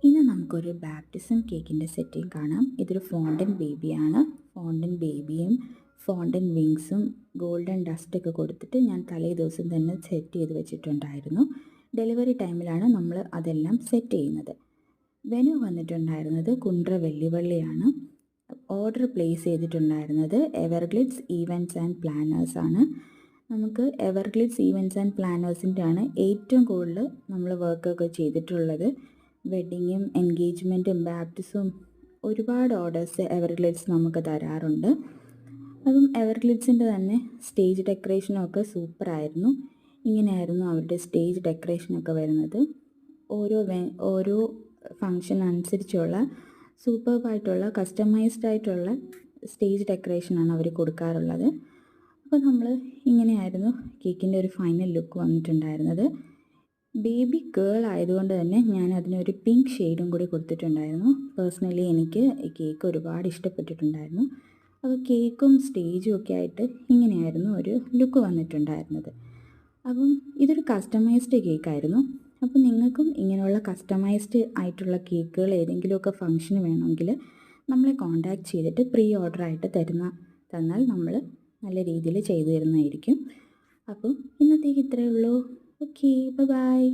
ഇന്ന് നമുക്കൊരു ബാപ്റ്റിസം കേക്കിൻ്റെ സെറ്റിംഗ് കാണാം. ഇതൊരു ഫോണ്ടൻ ബേബിയാണ്. ഫോണ്ടൻ ബേബിയും ഫോണ്ടൻ വിങ്സും ഗോൾഡൻ ഡസ്റ്റൊക്കെ കൊടുത്തിട്ട് ഞാൻ തലേ ദിവസം തന്നെ സെറ്റ് ചെയ്ത് വെച്ചിട്ടുണ്ടായിരുന്നു. ഡെലിവറി ടൈമിലാണ് നമ്മൾ അതെല്ലാം സെറ്റ് ചെയ്യുന്നത്. വെനു വന്നിട്ടുണ്ടായിരുന്നത് കുണ്ട്ര വെല്ലിവള്ളിയാണ്. ഓർഡർ പ്ലേസ് ചെയ്തിട്ടുണ്ടായിരുന്നത് എവർഗ്ലിറ്റ്സ് ഈവൻറ്റ്സ് ആൻഡ് പ്ലാനേഴ്സ് ആണ്. നമുക്ക് എവർഗ്ലിറ്റ്സ് ഈവൻറ്റ്സ് ആൻഡ് പ്ലാനേഴ്സിൻ്റെ ആണ് ഏറ്റവും കൂടുതൽ നമ്മൾ വർക്കൊക്കെ ചെയ്തിട്ടുള്ളത്. വെഡ്ഡിങ്ങും എൻഗേജ്മെൻറ്റും ബാപ്റ്റിസവും ഒരുപാട് ഓർഡേഴ്സ് എവർഗ്ലിറ്റ്സ് നമുക്ക് തരാറുണ്ട്. അപ്പം എവർഗ്ലിറ്റ്സിൻ്റെ തന്നെ സ്റ്റേജ് ഡെക്കറേഷനൊക്കെ സൂപ്പറായിരുന്നു. ഇങ്ങനെയായിരുന്നു അവരുടെ സ്റ്റേജ് ഡെക്കറേഷനൊക്കെ വരുന്നത്. ഓരോ ഫങ്ഷൻ അനുസരിച്ചുള്ള സൂപ്പർബായിട്ടുള്ള കസ്റ്റമൈസ്ഡ് ആയിട്ടുള്ള സ്റ്റേജ് ഡെക്കറേഷനാണ് അവർ കൊടുക്കാറുള്ളത്. അപ്പോൾ നമ്മൾ ഇങ്ങനെയായിരുന്നു കേക്കിൻ്റെ ഒരു ഫൈനൽ ലുക്ക് വന്നിട്ടുണ്ടായിരുന്നത്. ബേബി ഗേൾ ആയതുകൊണ്ട് തന്നെ ഞാൻ അതിനൊരു പിങ്ക് ഷെയ്ഡും കൂടി കൊടുത്തിട്ടുണ്ടായിരുന്നു. പേഴ്സണലി എനിക്ക് ഈ കേക്ക് ഒരുപാട് ഇഷ്ടപ്പെട്ടിട്ടുണ്ടായിരുന്നു. അപ്പോൾ കേക്കും സ്റ്റേജും ഒക്കെ ആയിട്ട് ഇങ്ങനെയായിരുന്നു ഒരു ലുക്ക് വന്നിട്ടുണ്ടായിരുന്നത്. അപ്പം ഇതൊരു കസ്റ്റമൈസ്ഡ് കേക്കായിരുന്നു. അപ്പോൾ നിങ്ങൾക്കും ഇങ്ങനെയുള്ള കസ്റ്റമൈസ്ഡ് ആയിട്ടുള്ള കേക്കുകൾ ഏതെങ്കിലുമൊക്കെ ഫംഗ്ഷന് വേണമെങ്കിൽ നമ്മളെ കോൺടാക്റ്റ് ചെയ്തിട്ട് പ്രീ ഓർഡറായിട്ട് തന്നാൽ നമ്മൾ നല്ല രീതിയിൽ ചെയ്തു തരുന്നതായിരിക്കും. അപ്പോൾ ഇന്നത്തേക്ക് ഇത്രയേ ഉള്ളൂ. Okay, bye-bye.